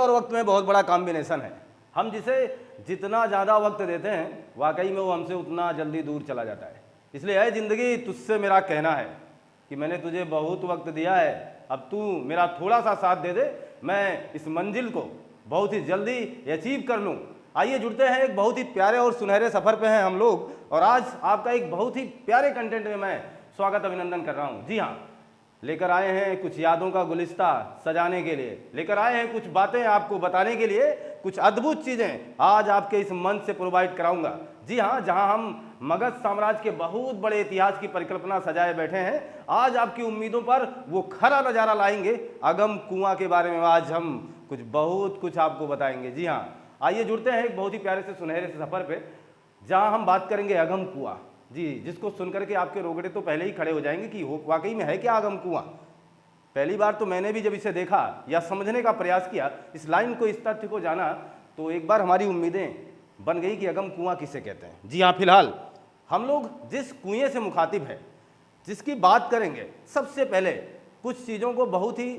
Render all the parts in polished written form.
और वक्त में बहुत बड़ा कॉम्बिनेशन है। हम जिसे जितना ज़्यादा वक्त देते हैं वाकई में वो हमसे उतना जल्दी दूर चला जाता है। इसलिए है ज़िंदगी, तुझसे मेरा कहना है कि मैंने तुझे बहुत वक्त दिया है, अब तू मेरा थोड़ा सा साथ दे दे, मैं इस मंजिल को बहुत ही जल्दी अचीव कर लूँ। आइए जुड़ते हैं, एक बहुत ही प्यारे और सुनहरे सफ़र पे हैं हम लोग, और आज आपका एक बहुत ही प्यारे कंटेंट में मैं स्वागत अभिनंदन कर रहा हूँ। जी हाँ, लेकर आए हैं कुछ यादों का गुलिस्ता सजाने के लिए, लेकर आए हैं कुछ बातें आपको बताने के लिए, कुछ अद्भुत चीज़ें आज आपके इस मंच से प्रोवाइड कराऊंगा। जी हाँ, जहां हम मगध साम्राज्य के बहुत बड़े इतिहास की परिकल्पना सजाए बैठे हैं, आज आपकी उम्मीदों पर वो खरा नज़ारा लाएंगे। अगम कुआं के बारे में आज हम बहुत कुछ आपको बताएंगे। जी हाँ, आइए जुड़ते हैं एक बहुत ही प्यारे से सुनहरे से सफ़र पे, जहाँ हम बात करेंगे अगम कुआं। जी, जिसको सुनकर के आपके रोगड़े तो पहले ही खड़े हो जाएंगे कि हो वाकई में है क्या अगम कुआं। पहली बार तो मैंने भी जब इसे देखा या समझने का प्रयास किया, इस लाइन को, इस तथ्य को जाना, तो एक बार हमारी उम्मीदें बन गई कि अगम कुआं किसे कहते हैं। जी हाँ, फिलहाल हम लोग जिस कुएं से मुखातिब हैं, जिसकी बात करेंगे, सबसे पहले कुछ चीज़ों को बहुत ही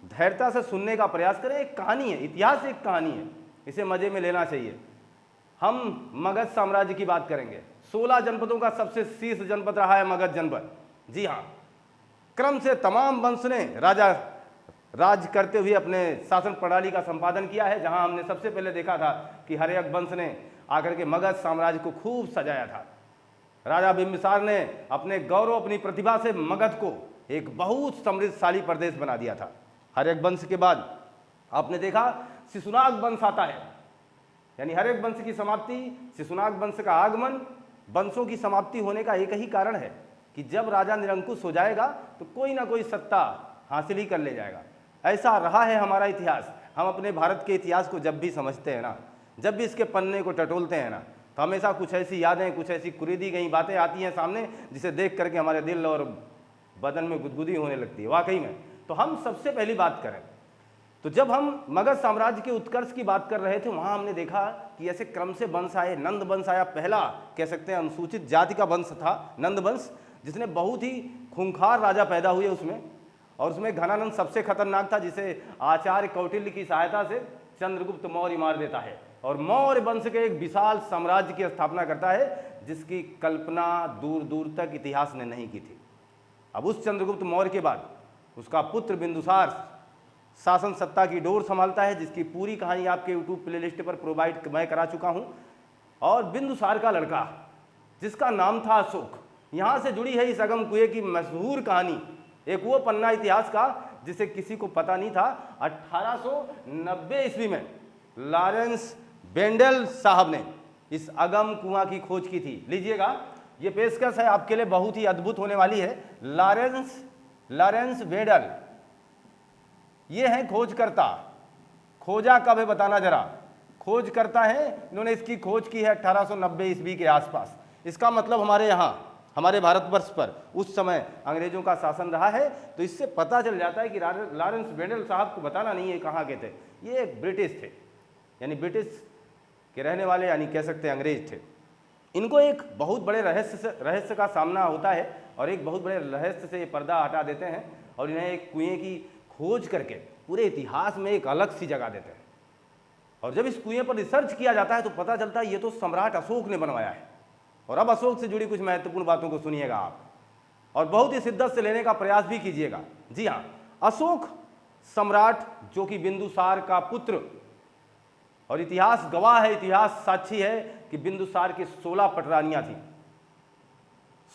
धैर्यता से सुनने का प्रयास करें। एक कहानी है, इतिहास एक कहानी है, इसे मज़े में लेना चाहिए। हम मगध साम्राज्य की बात करेंगे। 16 जनपदों का सबसे शीर्ष जनपद रहा है मगध जनपद। जी हाँ, क्रम से तमाम वंश ने राज करते हुए अपने शासन प्रणाली का संपादन किया है। जहां हमने सबसे पहले देखा था कि हर्यक वंश ने आकर के मगध साम्राज्य को खूब सजाया था। राजा बिंबिसार ने अपने गौरव, अपनी प्रतिभा से मगध को एक बहुत समृद्धशाली प्रदेश बना दिया था। हर्यक वंश के बाद आपने देखा शिशुनाग वंश आता है, यानी हर्यक वंश की समाप्ति, शिशुनाग वंश का आगमन। वंशों की समाप्ति होने का एक ही कारण है कि जब राजा निरंकुश हो जाएगा तो कोई ना कोई सत्ता हासिल ही कर ले जाएगा। ऐसा रहा है हमारा इतिहास। हम अपने भारत के इतिहास को जब भी समझते हैं ना, जब भी इसके पन्ने को टटोलते हैं ना, तो हमेशा कुछ ऐसी यादें, कुछ ऐसी कुरीदी गई बातें आती हैं सामने, जिसे देख करके हमारे दिल और बदन में गुदगुदी होने लगती है वाकई में। तो हम सबसे पहली बात करें तो जब हम मगध साम्राज्य के उत्कर्ष की बात कर रहे थे, वहाँ हमने देखा कि ऐसे क्रम से वंश आए। नंद वंश आया, पहला कह सकते हैं अनुसूचित जाति का वंश था नंद वंश, जिसने बहुत ही खूंखार राजा पैदा हुए उसमें, और उसमें घनानंद सबसे खतरनाक था, जिसे आचार्य कौटिल्य की सहायता से चंद्रगुप्त मौर्य मार देता है और मौर्य वंश के एक विशाल साम्राज्य की स्थापना करता है, जिसकी कल्पना दूर दूर तक इतिहास ने नहीं की थी। अब उस चंद्रगुप्त मौर्य के बाद उसका पुत्र बिंदुसार शासन सत्ता की डोर संभालता है, जिसकी पूरी कहानी आपके यूट्यूब प्लेलिस्ट पर प्रोवाइड मैं करा चुका हूं। और बिंदुसार का लड़का, जिसका नाम था अशोक, यहाँ से जुड़ी है इस अगम कुएं की मशहूर कहानी। एक वो पन्ना इतिहास का जिसे किसी को पता नहीं था। 1890 ईस्वी में लॉरेंस बेंडेल साहब ने इस अगम कुआं की खोज की थी। लीजिएगा, ये पेशकश है आपके लिए, बहुत ही अद्भुत होने वाली है। लॉरेंस बेंडेल ये है खोजकर्ता। खोजा कब है बताना जरा। खोज करता है, इन्होंने इसकी खोज की है 1890 ईस्वी के आसपास। इसका मतलब हमारे यहाँ, हमारे भारतवर्ष पर उस समय अंग्रेजों का शासन रहा है, तो इससे पता चल जाता है कि लॉरेंस बेंडेल साहब को बताना नहीं है कहाँ के थे। ये एक ब्रिटिश थे, यानी ब्रिटिश के रहने वाले, यानी कह सकते हैं अंग्रेज थे। इनको एक बहुत बड़े रहस्य का सामना होता है, और एक बहुत बड़े रहस्य से ये पर्दा हटा देते हैं, और इन्हें एक कुएं की खोज करके पूरे इतिहास में एक अलग सी जगह देते हैं। और जब इस कुएं पर रिसर्च किया जाता है तो पता चलता है ये तो सम्राट अशोक ने बनवाया है। और अब अशोक से जुड़ी कुछ महत्वपूर्ण बातों को सुनिएगा आप, और बहुत ही शिद्दत से लेने का प्रयास भी कीजिएगा। जी हाँ, अशोक सम्राट जो कि बिंदुसार का पुत्र, और इतिहास गवाह है, इतिहास साक्षी है कि बिंदुसार की 16 पटरानियां थी।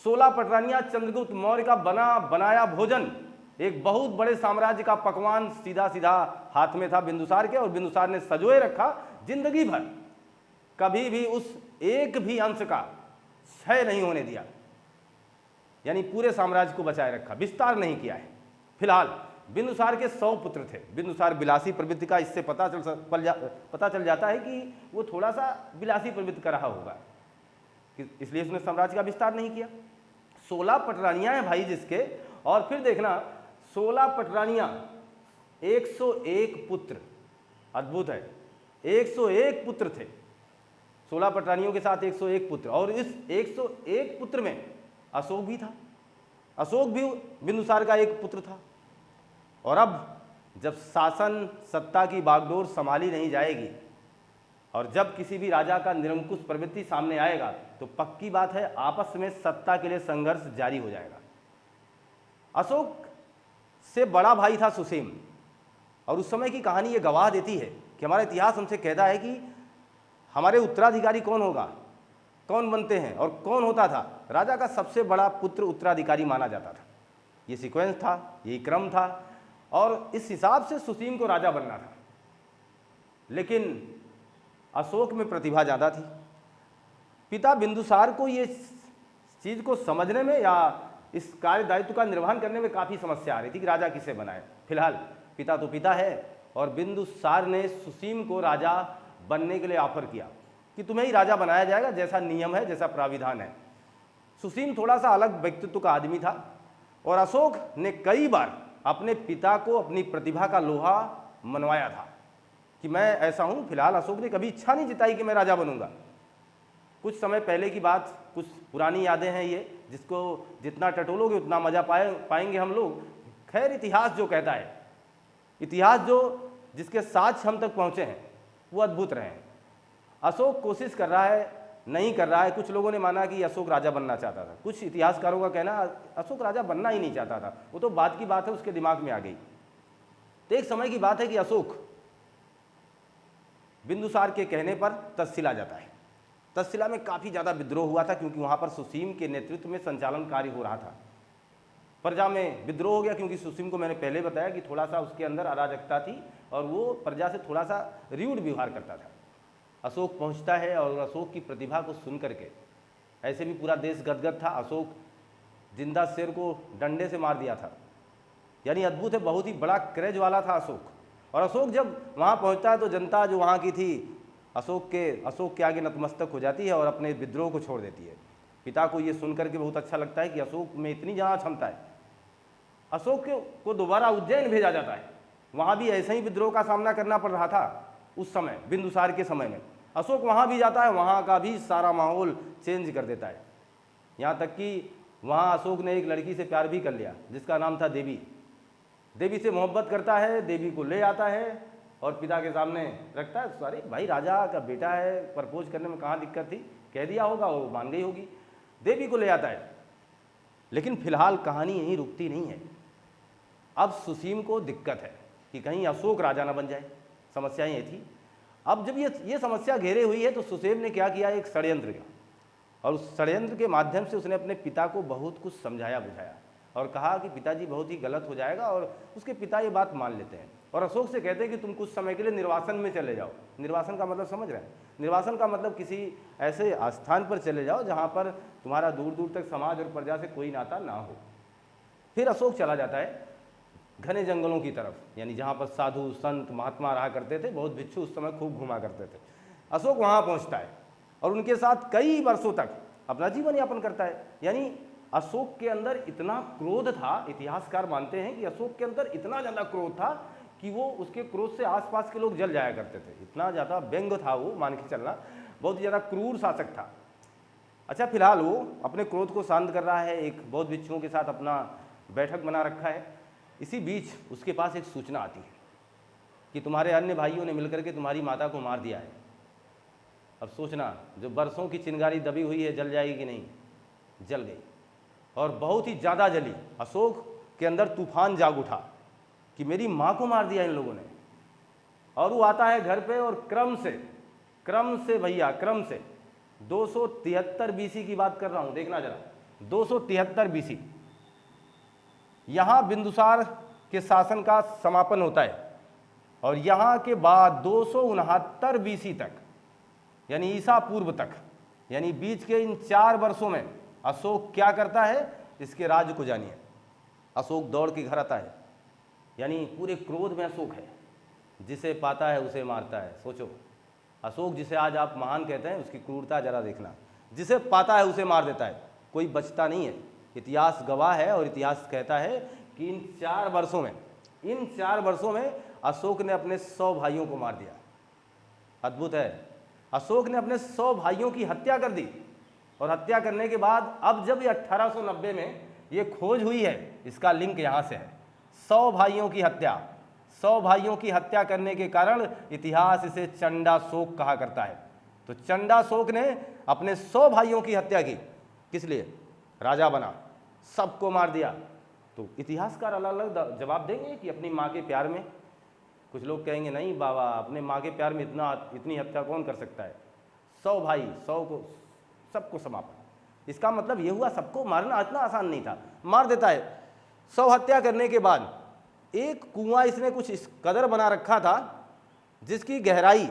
16 पटरानियां चंद्रगुप्त मौर्य का बनाया भोजन, एक बहुत बड़े साम्राज्य का पकवान सीधा सीधा हाथ में था बिंदुसार के, और बिंदुसार ने सजोए रखा जिंदगी भर। कभी भी उस एक भी अंश का क्षय नहीं होने दिया, यानी पूरे साम्राज्य को बचाए रखा, विस्तार नहीं किया है। फिलहाल बिंदुसार के 100 पुत्र थे। बिंदुसार विलासी प्रवृत्ति का, इससे पता चल जाता है कि वो थोड़ा सा विलासी प्रवृत्ति का रहा होगा, इसलिए उसने साम्राज्य का विस्तार नहीं किया। 16 पटरानियां हैं भाई जिसके, और फिर देखना 16 पटरानियां, 101 पुत्र। अद्भुत है, 101 पुत्र थे। 16 पटरानियों के साथ 101 पुत्र, और इस 101 पुत्र में अशोक भी था। अशोक भी बिंदुसार का एक पुत्र था। और अब जब शासन सत्ता की बागडोर संभाली नहीं जाएगी और जब किसी भी राजा का निरंकुश प्रवृत्ति सामने आएगा तो पक्की बात है आपस में सत्ता के लिए संघर्ष जारी हो जाएगा। अशोक से बड़ा भाई था सुसीम, और उस समय की कहानी ये गवाह देती है कि हमारा इतिहास हमसे कहता है कि हमारे उत्तराधिकारी कौन होगा, कौन बनते हैं और कौन होता था। राजा का सबसे बड़ा पुत्र उत्तराधिकारी माना जाता था। ये सीक्वेंस था, यही क्रम था, और इस हिसाब से सुसीम को राजा बनना था। लेकिन अशोक में प्रतिभा ज़्यादा थी। पिता बिंदुसार को ये चीज़ को समझने में या इस कार्य दायित्व का निर्वहन करने में काफ़ी समस्या आ रही थी कि राजा किसे बनाए। फिलहाल पिता तो पिता है, और बिंदुसार ने सुसीम को राजा बनने के लिए ऑफर किया कि तुम्हें ही राजा बनाया जाएगा, जैसा नियम है, जैसा प्राविधान है। सुसीम थोड़ा सा अलग व्यक्तित्व का आदमी था, और अशोक ने कई बार अपने पिता को अपनी प्रतिभा का लोहा मनवाया था कि मैं ऐसा हूँ। फिलहाल अशोक ने कभी इच्छा नहीं जताई कि मैं राजा बनूंगा। कुछ समय पहले की बात, कुछ पुरानी यादें हैं ये, जिसको जितना टटोलोगे उतना मजा पाएंगे हम लोग। खैर, इतिहास जो कहता है, इतिहास जो जिसके साक्ष्य हम तक पहुँचे हैं वो अद्भुत रहे हैं। अशोक कोशिश कर रहा है, नहीं कर रहा है। कुछ लोगों ने माना कि अशोक राजा बनना चाहता था, कुछ इतिहासकारों का कहना अशोक राजा बनना ही नहीं चाहता था, वो तो बाद की बात है, उसके दिमाग में आ गई। तो एक समय की बात है कि अशोक बिंदुसार के कहने पर तक्षशिला जाता है। तक्षशिला में काफ़ी ज़्यादा विद्रोह हुआ था, क्योंकि वहाँ पर सुसीम के नेतृत्व में संचालन कार्य हो रहा था। प्रजा में विद्रोह हो गया, क्योंकि सुसीम को मैंने पहले बताया कि थोड़ा सा उसके अंदर अराजकता थी और वो प्रजा से थोड़ा सा रूड व्यवहार करता था। अशोक पहुंचता है और अशोक की प्रतिभा को सुन करके ऐसे भी पूरा देश गदगद था। अशोक जिंदा शेर को डंडे से मार दिया था, यानी अद्भुत है, बहुत ही बड़ा क्रेज वाला था अशोक। और अशोक जब वहाँ पहुँचता है तो जनता जो वहाँ की थी अशोक के आगे नतमस्तक हो जाती है और अपने विद्रोह को छोड़ देती है। पिता को ये सुन करके बहुत अच्छा लगता है कि अशोक में इतनी ज़्यादा क्षमता है। अशोक को दोबारा उज्जैन भेजा जाता है। वहाँ भी ऐसे ही विद्रोह का सामना करना पड़ रहा था उस समय, बिंदुसार के समय में। अशोक वहाँ भी जाता है, वहाँ का भी सारा माहौल चेंज कर देता है। यहाँ तक कि वहाँ अशोक ने एक लड़की से प्यार भी कर लिया जिसका नाम था देवी। देवी से मोहब्बत करता है, देवी को ले आता है और पिता के सामने रखता है। सॉरी भाई, राजा का बेटा है, प्रपोज करने में कहाँ दिक्कत थी, कह दिया होगा, वो मान गई होगी। देवी को ले आता है। लेकिन फिलहाल कहानी यहीं रुकती नहीं है। अब सुसीम को दिक्कत है कि कहीं अशोक राजा न बन जाए। समस्या ये थी। अब जब ये समस्या घेरे हुई है तो सुसीम ने क्या किया, एक षड्यंत्र किया, और उस षड्यंत्र के माध्यम से उसने अपने पिता को बहुत कुछ समझाया बुझाया और कहा कि पिताजी बहुत ही गलत हो जाएगा। और उसके पिता ये बात मान लेते हैं और अशोक से कहते हैं कि तुम कुछ समय के लिए निर्वासन में चले जाओ। निर्वासन का मतलब समझ रहे हैं? निर्वासन का मतलब किसी ऐसे स्थान पर चले जाओ जहाँ पर तुम्हारा दूर दूर तक समाज और प्रजा से कोई नाता ना हो। फिर अशोक चला जाता है घने जंगलों की तरफ, यानी जहाँ पर साधु संत महात्मा रहा करते थे, बहुत भिक्षु उस समय खूब घुमा करते थे। अशोक वहाँ पहुँचता है और उनके साथ कई वर्षों तक अपना जीवन यापन करता है। यानी अशोक के अंदर इतना क्रोध था, इतिहासकार मानते हैं कि अशोक के अंदर इतना ज़्यादा क्रोध था कि वो उसके क्रोध से आसपास के लोग जल जाया करते थे। इतना ज़्यादा व्यंग था वो, मान के चलना, बहुत ही ज़्यादा क्रूर शासक था। अच्छा, फिलहाल वो अपने क्रोध को शांत कर रहा है, एक बौद्ध भिक्षुओं के साथ अपना बैठक बना रखा है। इसी बीच उसके पास एक सूचना आती है कि तुम्हारे अन्य भाइयों ने मिलकर के तुम्हारी माता को मार दिया है। अब सोचना, जो बरसों की चिंगारी दबी हुई है जल जाएगी कि नहीं? जल गई, और बहुत ही ज़्यादा जली। अशोक के अंदर तूफान जाग उठा कि मेरी माँ को मार दिया इन लोगों ने। और वो आता है घर पे और क्रम से भैया, क्रम से 273 बीसी की बात कर रहा हूँ, देखना जरा, 273 बीसी यहाँ बिंदुसार के शासन का समापन होता है। और यहाँ के बाद 269 बीसी तक, यानी ईसा पूर्व तक, यानी बीच के इन 4 वर्षों में अशोक क्या करता है, इसके राज्य को जानिए। अशोक दौड़ के घर आता है, यानी पूरे क्रोध में अशोक है, जिसे पाता है उसे मारता है। सोचो, अशोक जिसे आज आप महान कहते हैं, उसकी क्रूरता जरा देखना। जिसे पाता है उसे मार देता है, कोई बचता नहीं है। इतिहास गवाह है और इतिहास कहता है कि इन 4 वर्षों में अशोक ने अपने 100 भाइयों को मार दिया। अद्भुत है, अशोक ने अपने 100 भाइयों की हत्या कर दी। और हत्या करने के बाद अब जब ये 1890 में ये खोज हुई है, इसका लिंक यहाँ से है। 100 भाइयों की हत्या, 100 भाइयों की हत्या करने के कारण इतिहास इसे चंडाशोक कहा करता है। तो चंडाशोक ने अपने 100 भाइयों की हत्या की, किस लिए? राजा बना, सबको मार दिया। तो इतिहासकार अलग अलग जवाब देंगे कि अपनी माँ के प्यार में। कुछ लोग कहेंगे नहीं बाबा, अपने माँ के प्यार में इतनी हत्या कौन कर सकता है? 100 भाई, 100 को सबको समापन। इसका मतलब ये हुआ सबको मारना इतना आसान नहीं था, मार देता है। 100 हत्या करने के बाद एक कुआं इसने कुछ इस कदर बना रखा था जिसकी गहराई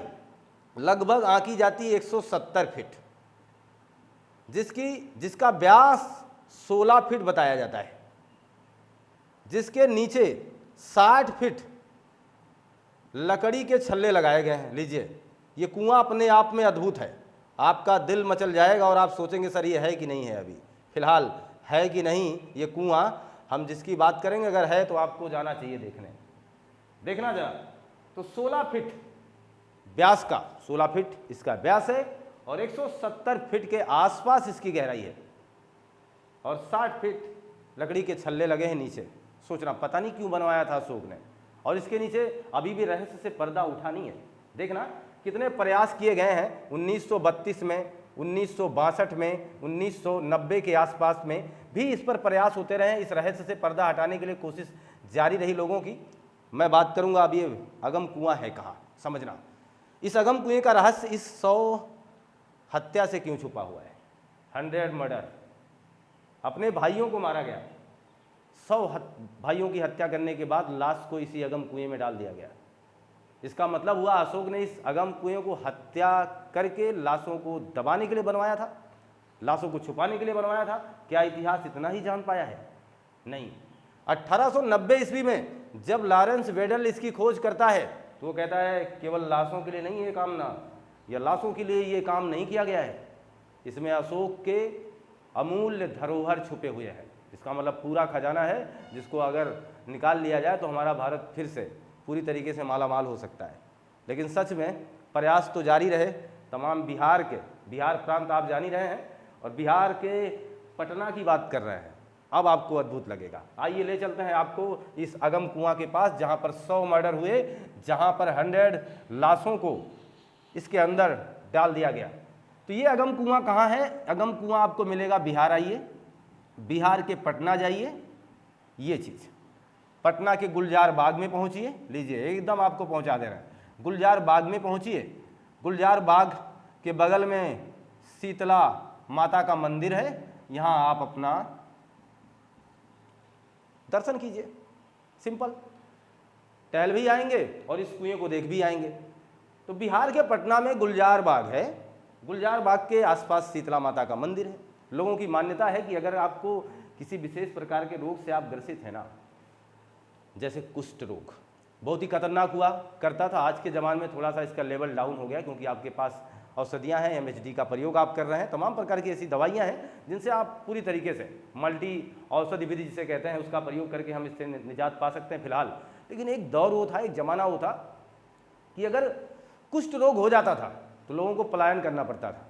लगभग आंकी जाती 170 फीट, जिसका व्यास 16 फीट बताया जाता है, जिसके नीचे 60 फीट लकड़ी के छल्ले लगाए गए हैं। लीजिए, ये कुआं अपने आप में अद्भुत है, आपका दिल मचल जाएगा और आप सोचेंगे सर ये है कि नहीं है। अभी फिलहाल है कि नहीं ये कुआं, हम जिसकी बात करेंगे अगर है तो आपको जाना चाहिए देखना जरा। तो 16 फीट व्यास का, 16 फीट इसका व्यास है और 170 फीट के आसपास इसकी गहराई है और 60 फीट लकड़ी के छल्ले लगे हैं नीचे। सोचना पता नहीं क्यों बनवाया था अशोक ने। और इसके नीचे अभी भी रहस्य से पर्दा उठा नहीं है। देखना कितने प्रयास किए गए हैं 1932 में, 1962 में, 1990 के आसपास में भी इस पर प्रयास होते रहे। इस रहस्य से पर्दा हटाने के लिए कोशिश जारी रही लोगों की। मैं बात करूंगा अब ये अगम कुआं है कहाँ, समझना। इस अगम कुएं का रहस्य इस 100 हत्या से क्यों छुपा हुआ है। 100 मर्डर, अपने भाइयों को मारा गया। 100 भाइयों की हत्या करने के बाद लाश को इसी अगम कुएं में डाल दिया गया। इसका मतलब हुआ अशोक ने इस अगम कुएं को हत्या करके लाशों को दबाने के लिए बनवाया था, लाशों को छुपाने के लिए बनवाया था। क्या इतिहास इतना ही जान पाया है? नहीं। 1890 ईस्वी में जब लॉरेंस वेडल इसकी खोज करता है तो वो कहता है केवल लाशों के लिए नहीं ये काम ना, या लाशों के लिए ये काम नहीं किया गया है, इसमें अशोक के अमूल्य धरोहर छुपे हुए हैं। इसका मतलब पूरा खजाना है जिसको अगर निकाल लिया जाए तो हमारा भारत फिर से पूरी तरीके से मालामाल हो सकता है। लेकिन सच में प्रयास तो जारी रहे। तमाम बिहार प्रांत आप जान ही रहे हैं और बिहार के पटना की बात कर रहे हैं। अब आपको अद्भुत लगेगा। आइए ले चलते हैं आपको इस अगम कुआं के पास जहां पर 100 मर्डर हुए, जहां पर 100 लाशों को इसके अंदर डाल दिया गया। तो ये अगम कुआं कहाँ है? अगम कुआं आपको मिलेगा बिहार। आइए बिहार के पटना जाइए, ये चीज़ पटना के गुलजार बाग में पहुंचिए। लीजिए एकदम आपको पहुंचा दे रहे हैं। गुलजार बाग में पहुंचिए। गुलजार बाग के बगल में शीतला माता का मंदिर है, यहाँ आप अपना दर्शन कीजिए। सिंपल, टहल भी आएंगे और इस कुएं को देख भी आएंगे। तो बिहार के पटना में गुलजार बाग है। गुलजार बाग के आसपास शीतला माता का मंदिर है। लोगों की मान्यता है कि अगर आपको किसी विशेष प्रकार के रोग से आप ग्रसित हैं ना, जैसे कुष्ठ रोग बहुत ही खतरनाक हुआ करता था, आज के ज़माने में थोड़ा सा इसका लेवल डाउन हो गया क्योंकि आपके पास औषधियाँ हैं, MHD का प्रयोग आप कर रहे हैं, तमाम प्रकार की ऐसी दवाइयाँ हैं जिनसे आप पूरी तरीके से मल्टी औषधि विधि जिसे कहते हैं उसका प्रयोग करके हम इससे निजात पा सकते हैं फिलहाल। लेकिन एक दौर वो था, एक ज़माना वो था कि अगर कुष्ठ रोग हो जाता था तो लोगों को पलायन करना पड़ता था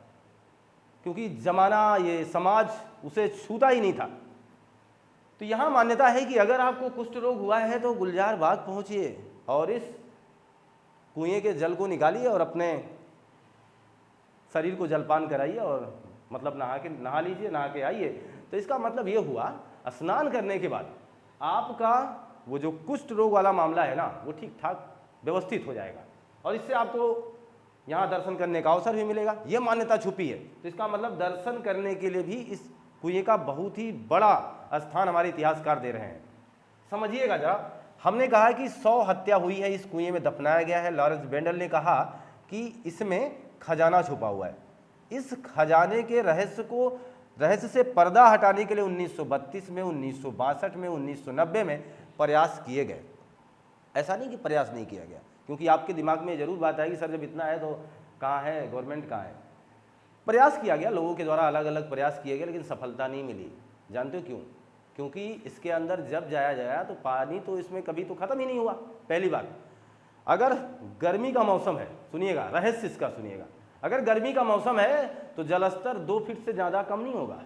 क्योंकि ज़माना, ये समाज उसे छूता ही नहीं था। तो यहाँ मान्यता है कि अगर आपको कुष्ठ रोग हुआ है तो गुलजार बाग पहुँचिए और इस कुएं के जल को निकालिए और अपने शरीर को जलपान कराइए और मतलब नहा लीजिए, नहा के आइए। तो इसका मतलब ये हुआ स्नान करने के बाद आपका वो जो कुष्ठ रोग वाला मामला है ना वो ठीक ठाक व्यवस्थित हो जाएगा और इससे आपको यहाँ दर्शन करने का अवसर भी मिलेगा। ये मान्यता छुपी है। तो इसका मतलब दर्शन करने के लिए भी इस कुएं का बहुत ही बड़ा स्थान हमारे इतिहासकार दे रहे हैं। समझिएगा जरा, हमने कहा कि 100 हत्या हुई है, इस कुएं में दफनाया गया है। लॉरेंस वेडल ने कहा कि इसमें खजाना छुपा हुआ है। इस खजाने के रहस्य से पर्दा हटाने के लिए 1932 में, 1962 में, 1990 में प्रयास किए गए। ऐसा नहीं कि प्रयास नहीं किया गया, क्योंकि आपके दिमाग में जरूर बात आएगी सर जब इतना है तो कहाँ है गवर्नमेंट, कहाँ है। प्रयास किया गया, लोगों के द्वारा अलग अलग प्रयास किए गए, लेकिन सफलता नहीं मिली। जानते हो क्यों? क्योंकि इसके अंदर जब जाया तो पानी तो इसमें कभी तो ख़त्म ही नहीं हुआ। पहली बात, अगर गर्मी का मौसम है, सुनिएगा रहस्य इसका सुनिएगा, अगर गर्मी का मौसम है तो जलस्तर 2 फीट से ज़्यादा कम नहीं होगा।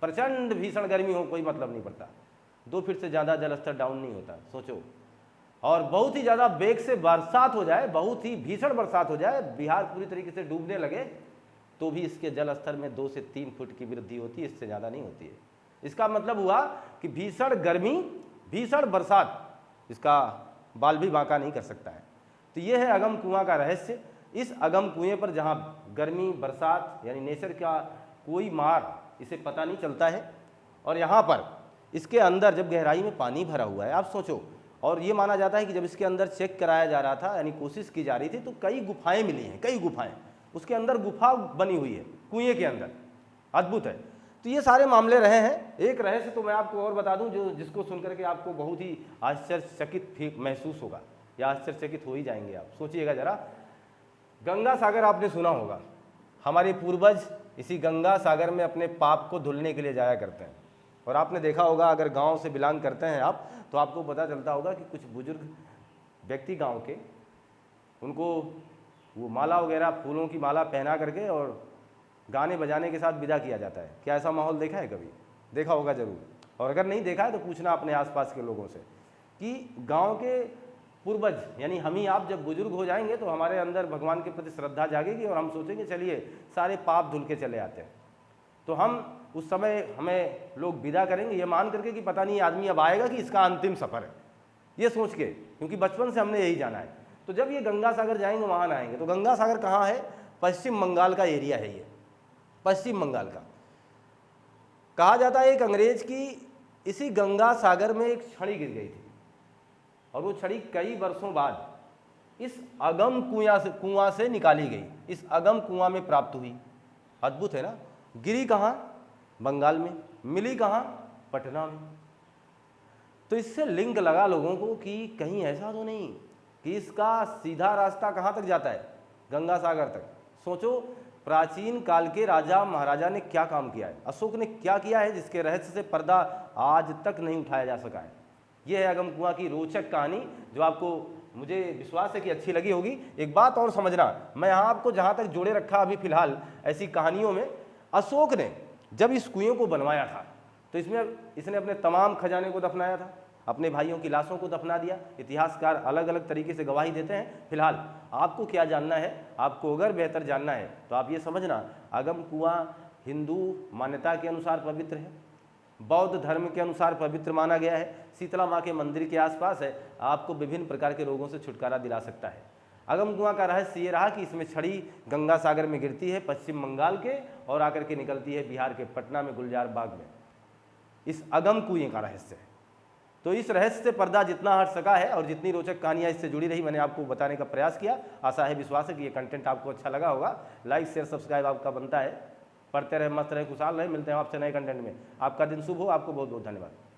प्रचंड भीषण गर्मी हो कोई मतलब नहीं पड़ता, 2 फीट से ज़्यादा जलस्तर डाउन नहीं होता। सोचो और बहुत ही ज़्यादा वेग से बरसात हो जाए, बहुत ही भीषण बरसात हो जाए, बिहार पूरी तरीके से डूबने लगे, तो भी इसके जल स्तर में 2 से 3 फुट की वृद्धि होती है, इससे ज़्यादा नहीं होती है। इसका मतलब हुआ कि भीषण गर्मी, भीषण बरसात इसका बाल भी बांका नहीं कर सकता है। तो ये है अगम कुआं का रहस्य। इस अगम कुएं पर जहाँ गर्मी, बरसात यानी नेचर का कोई मार इसे पता नहीं चलता है, और यहाँ पर इसके अंदर जब गहराई में पानी भरा हुआ है, आप सोचो, और ये माना जाता है कि जब इसके अंदर चेक कराया जा रहा था, यानी कोशिश की जा रही थी, तो कई गुफाएं मिली हैं, कई गुफाएं, उसके अंदर गुफा बनी हुई है कुएं के अंदर, अद्भुत है। तो ये सारे मामले रहे हैं। एक रहस्य तो मैं आपको और बता दूं, जो जिसको सुनकर के आपको बहुत ही आश्चर्यचकित महसूस होगा, या आश्चर्यचकित हो ही जाएंगे आप। सोचिएगा जरा, गंगा सागर आपने सुना होगा, हमारे पूर्वज इसी गंगा सागर में अपने पाप को धुलने के लिए जाया करते हैं। और आपने देखा होगा, अगर गांव से बिलोंग करते हैं आप, तो आपको पता चलता होगा कि कुछ बुजुर्ग व्यक्ति गांव के, उनको वो माला वगैरह, फूलों की माला पहना करके और गाने बजाने के साथ विदा किया जाता है। क्या ऐसा माहौल देखा है कभी? देखा होगा ज़रूर, और अगर नहीं देखा है तो पूछना अपने आसपास के लोगों से कि गांव के पूर्वज यानी हम ही आप जब बुजुर्ग हो जाएंगे तो हमारे अंदर भगवान के प्रति श्रद्धा जागेगी और हम सोचेंगे चलिए सारे पाप धुल के चले आते हैं। तो हम उस समय हमें लोग विदा करेंगे ये मान करके कि पता नहीं आदमी अब आएगा कि इसका अंतिम सफ़र है, ये सोच के, क्योंकि बचपन से हमने यही जाना है। तो जब ये गंगा सागर जाएंगे, वहाँ आएंगे, तो गंगा सागर कहाँ है? पश्चिम बंगाल का एरिया है ये, पश्चिम बंगाल का। कहा जाता है एक अंग्रेज की इसी गंगा सागर में एक छड़ी गिर गई थी, और वो छड़ी कई वर्षों बाद इस अगम कुआं से निकाली गई, इस अगम कुआं में प्राप्त हुई। अद्भुत है ना? गिरी कहाँ? बंगाल में। मिली कहाँ? पटना में। तो इससे लिंक लगा लोगों को कि कहीं ऐसा तो नहीं कि इसका सीधा रास्ता कहाँ तक जाता है? गंगा सागर तक। सोचो, प्राचीन काल के राजा महाराजा ने क्या काम किया है, अशोक ने क्या किया है, जिसके रहस्य से पर्दा आज तक नहीं उठाया जा सका है। यह है अगम कुआं की रोचक कहानी, जो आपको, मुझे विश्वास है कि अच्छी लगी होगी। एक बात और समझना, मैं यहाँ आपको जहाँ तक जोड़े रखा अभी फिलहाल ऐसी कहानियों में, अशोक ने जब इस कुएं को बनवाया था तो इसने अपने तमाम खजाने को दफनाया था, अपने भाइयों की लाशों को दफना दिया। इतिहासकार अलग अलग तरीके से गवाही देते हैं। फिलहाल आपको क्या जानना है, आपको अगर बेहतर जानना है तो आप ये समझना, अगम कुआं हिंदू मान्यता के अनुसार पवित्र है, बौद्ध धर्म के अनुसार पवित्र माना गया है, शीतला माँ के मंदिर के आसपास है, आपको विभिन्न प्रकार के रोगों से छुटकारा दिला सकता है। अगम कुआं का रहस्य ये रहा कि इसमें छड़ी गंगा सागर में गिरती है पश्चिम बंगाल के, और आकर के निकलती है बिहार के पटना में गुलजार बाग में। इस अगम कुएं का रहस्य है। तो इस रहस्य से पर्दा जितना हट सका है और जितनी रोचक कहानियां इससे जुड़ी रही, मैंने आपको बताने का प्रयास किया। आशा है, विश्वास है कि ये कंटेंट आपको अच्छा लगा होगा। लाइक शेयर सब्सक्राइब आपका बनता है। पढ़ते रहे, मस्त रहे, खुशहाल रहे। मिलते हैं आपसे नए कंटेंट में। आपका दिन शुभ हो। आपको बहुत बहुत धन्यवाद।